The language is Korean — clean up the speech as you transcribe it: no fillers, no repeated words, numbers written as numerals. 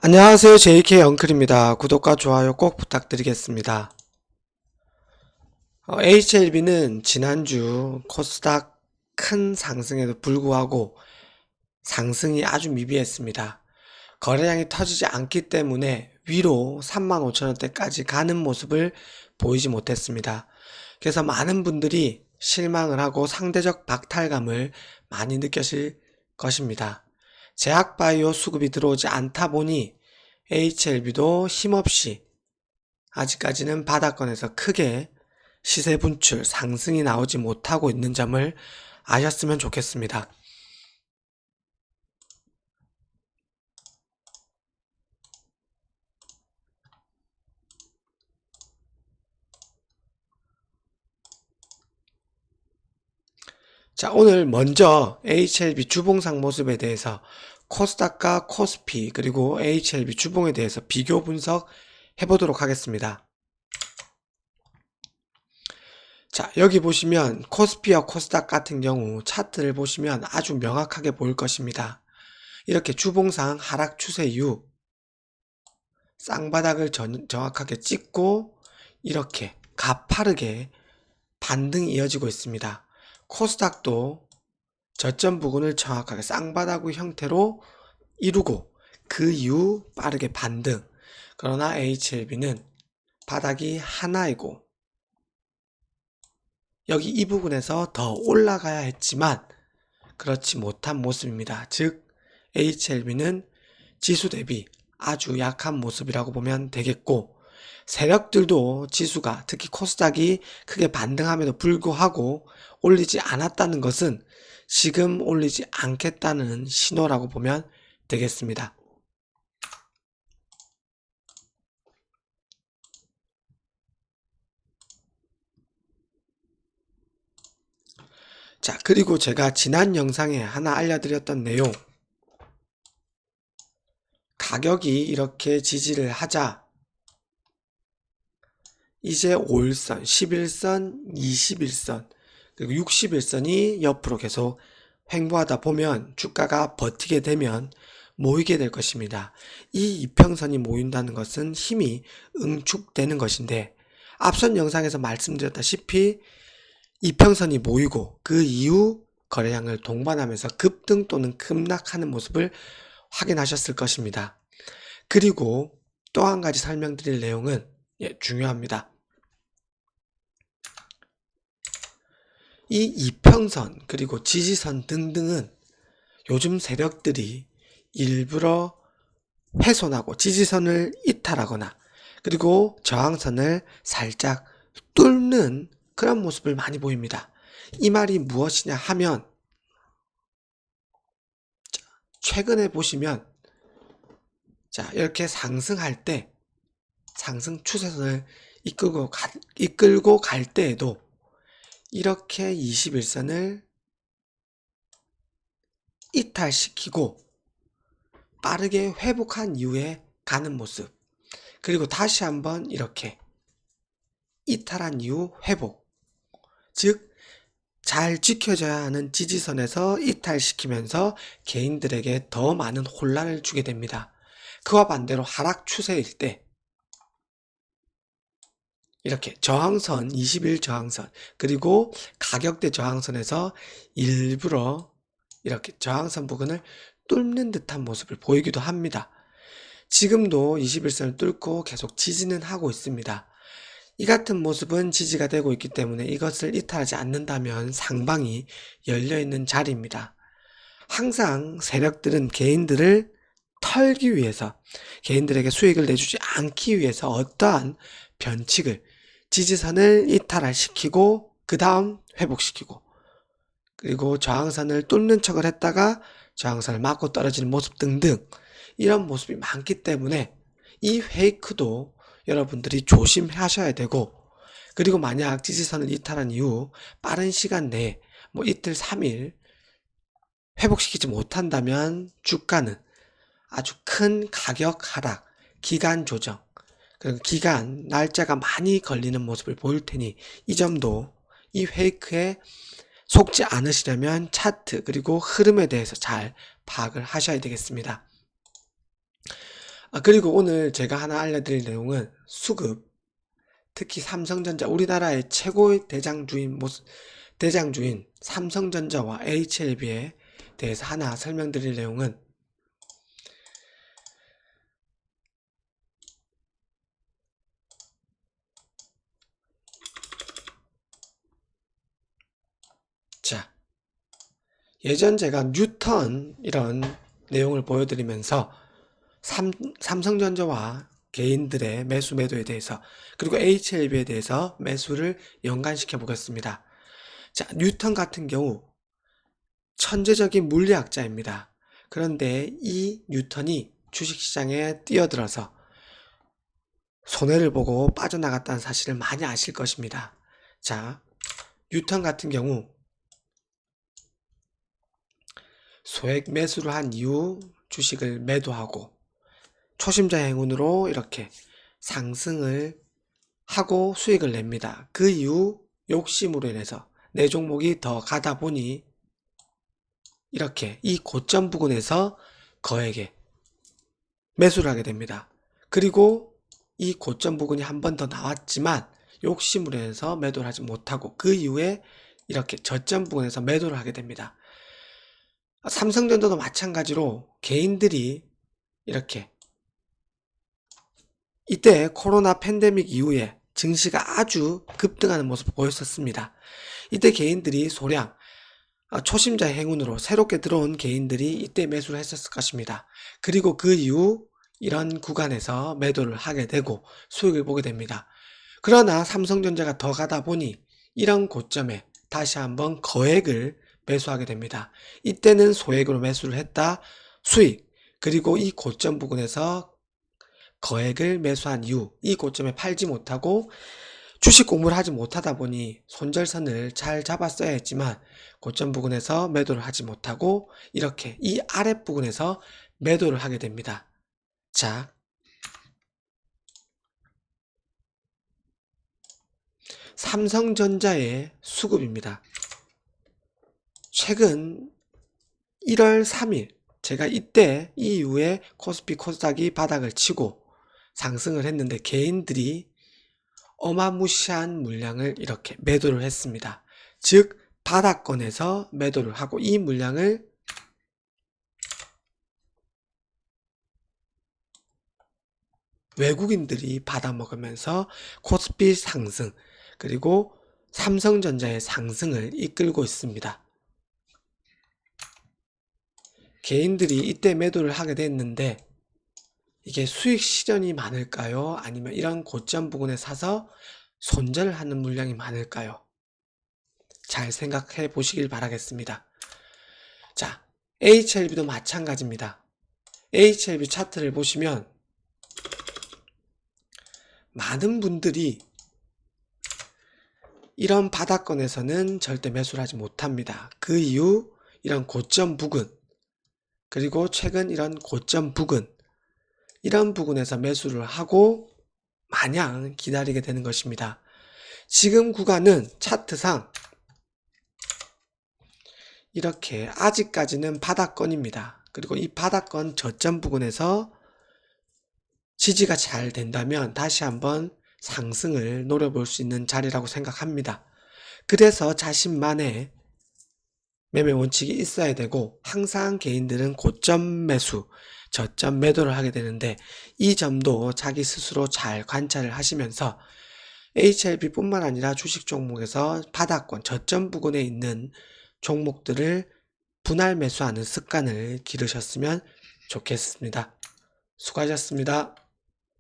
안녕하세요. JK 엉클입니다. 구독과 좋아요 꼭 부탁드리겠습니다. HLB는 지난주 코스닥 큰 상승에도 불구하고 상승이 아주 미비했습니다. 거래량이 터지지 않기 때문에 위로 35,000원대까지 가는 모습을 보이지 못했습니다. 그래서 많은 분들이 실망을 하고 상대적 박탈감을 많이 느끼실 것입니다. 제약바이오 수급이 들어오지 않다 보니 HLB도 힘없이 아직까지는 바닥권에서 크게 시세 분출, 상승이 나오지 못하고 있는 점을 아셨으면 좋겠습니다. 자, 오늘 먼저 HLB 주봉상 모습에 대해서 코스닥과 코스피 그리고 HLB 주봉에 대해서 비교 분석 해보도록 하겠습니다. 자, 여기 보시면 코스피와 코스닥 같은 경우 차트를 보시면 아주 명확하게 보일 것입니다. 이렇게 주봉상 하락 추세 이후 쌍바닥을 정확하게 찍고 이렇게 가파르게 반등이 이어지고 있습니다. 코스닥도 저점 부근을 정확하게 쌍바닥의 형태로 이루고 그 이후 빠르게 반등. 그러나 HLB는 바닥이 하나이고 여기 이 부분에서 더 올라가야 했지만 그렇지 못한 모습입니다. 즉 HLB는 지수 대비 아주 약한 모습이라고 보면 되겠고, 세력들도 지수가 특히 코스닥이 크게 반등함에도 불구하고 올리지 않았다는 것은 지금 올리지 않겠다는 신호라고 보면 되겠습니다. 자, 그리고 제가 지난 영상에 하나 알려드렸던 내용, 가격이 이렇게 지지를 하자 이제 5일선, 11선, 21선, 그리고 61선이 옆으로 계속 횡보하다 보면 주가가 버티게 되면 모이게 될 것입니다. 이 이평선이 모인다는 것은 힘이 응축되는 것인데, 앞선 영상에서 말씀드렸다시피 이평선이 모이고 그 이후 거래량을 동반하면서 급등 또는 급락하는 모습을 확인하셨을 것입니다. 그리고 또 한 가지 설명드릴 내용은 중요합니다. 이 이평선 그리고 지지선 등등은 요즘 세력들이 일부러 훼손하고 지지선을 이탈하거나 그리고 저항선을 살짝 뚫는 그런 모습을 많이 보입니다. 이 말이 무엇이냐 하면, 최근에 보시면 이렇게 상승할 때 상승 추세선을 이끌고 갈 때에도 이렇게 21선을 이탈시키고 빠르게 회복한 이후에 가는 모습, 그리고 다시 한번 이렇게 이탈한 이후 회복, 즉 잘 지켜져야 하는 지지선에서 이탈시키면서 개인들에게 더 많은 혼란을 주게 됩니다. 그와 반대로 하락 추세일 때 이렇게 저항선, 20일 저항선, 그리고 가격대 저항선에서 일부러 이렇게 저항선 부근을 뚫는 듯한 모습을 보이기도 합니다. 지금도 21선을 뚫고 계속 지지는 하고 있습니다. 이 같은 모습은 지지가 되고 있기 때문에 이것을 이탈하지 않는다면 상방이 열려있는 자리입니다. 항상 세력들은 개인들을 털기 위해서, 개인들에게 수익을 내주지 않기 위해서 어떠한 변칙을, 지지선을 이탈시키고 그 다음 회복시키고 그리고 저항선을 뚫는 척을 했다가 저항선을 맞고 떨어지는 모습 등등 이런 모습이 많기 때문에 이 페이크도 여러분들이 조심하셔야 되고, 그리고 만약 지지선을 이탈한 이후 빠른 시간 내에 이틀 3일 회복시키지 못한다면 주가는 아주 큰 가격 하락, 기간 조정, 그리고 기간, 날짜가 많이 걸리는 모습을 보일 테니 이 점도 이 페이크에 속지 않으시려면 차트 그리고 흐름에 대해서 잘 파악을 하셔야 되겠습니다. 그리고 오늘 제가 하나 알려드릴 내용은 수급, 특히 삼성전자, 우리나라의 최고의 대장주인 삼성전자와 HLB에 대해서 하나 설명드릴 내용은, 자, 예전 제가 뉴턴 이런 내용을 보여드리면서 삼성전자와 개인들의 매수 매도에 대해서, 그리고 HLB에 대해서 매수를 연관시켜 보겠습니다. 자, 뉴턴 같은 경우 천재적인 물리학자입니다. 그런데 이 뉴턴이 주식시장에 뛰어들어서 손해를 보고 빠져나갔다는 사실을 많이 아실 것입니다. 자, 뉴턴 같은 경우 소액 매수를 한 이후 주식을 매도하고 초심자 행운으로 이렇게 상승을 하고 수익을 냅니다. 그 이후 욕심으로 인해서 내 종목이 더 가다 보니 이렇게 이 고점 부근에서 거액의 매수를 하게 됩니다. 그리고 이 고점 부근이 한 번 더 나왔지만 욕심으로 인해서 매도를 하지 못하고 그 이후에 이렇게 저점 부근에서 매도를 하게 됩니다. 삼성전자도 마찬가지로 개인들이 이렇게 이때 코로나 팬데믹 이후에 증시가 아주 급등하는 모습을 보였었습니다. 이때 개인들이 소량 초심자 행운으로 새롭게 들어온 개인들이 이때 매수를 했었을 것입니다. 그리고 그 이후 이런 구간에서 매도를 하게 되고 수익을 보게 됩니다. 그러나 삼성전자가 더 가다 보니 이런 고점에 다시 한번 거액을 매수하게 됩니다. 이때는 소액으로 매수를 했다 수익, 그리고 이 고점 부근에서 거액을 매수한 이후 이 고점에 팔지 못하고 주식 공부를 하지 못하다 보니 손절선을 잘 잡았어야 했지만 고점 부근에서 매도를 하지 못하고 이렇게 이 아랫부분에서 매도를 하게 됩니다. 자, 삼성전자의 수급입니다. 최근 1월 3일 제가 이때 이 이후에 코스피 코스닥이 바닥을 치고 상승을 했는데 개인들이 어마무시한 물량을 이렇게 매도를 했습니다. 즉 바닥권에서 매도를 하고 이 물량을 외국인들이 받아먹으면서 코스피 상승, 그리고 삼성전자의 상승을 이끌고 있습니다. 개인들이 이때 매도를 하게 됐는데 이게 수익 실현이 많을까요? 아니면 이런 고점 부근에 사서 손절을 하는 물량이 많을까요? 잘 생각해 보시길 바라겠습니다. 자, HLB도 마찬가지입니다. HLB 차트를 보시면 많은 분들이 이런 바닥권에서는 절대 매수를 하지 못합니다. 그 이후 이런 고점 부근, 그리고 최근 이런 고점 부근, 이런 부분에서 매수를 하고 마냥 기다리게 되는 것입니다. 지금 구간은 차트상 이렇게 아직까지는 바닥권입니다. 그리고 이 바닥권 저점 부근에서 지지가 잘 된다면 다시 한번 상승을 노려볼 수 있는 자리라고 생각합니다. 그래서 자신만의 매매 원칙이 있어야 되고 항상 개인들은 고점 매수, 저점 매도를 하게 되는데 이 점도 자기 스스로 잘 관찰을 하시면서 HLB 뿐만 아니라 주식 종목에서 바닥권, 저점 부근에 있는 종목들을 분할 매수하는 습관을 기르셨으면 좋겠습니다. 수고하셨습니다.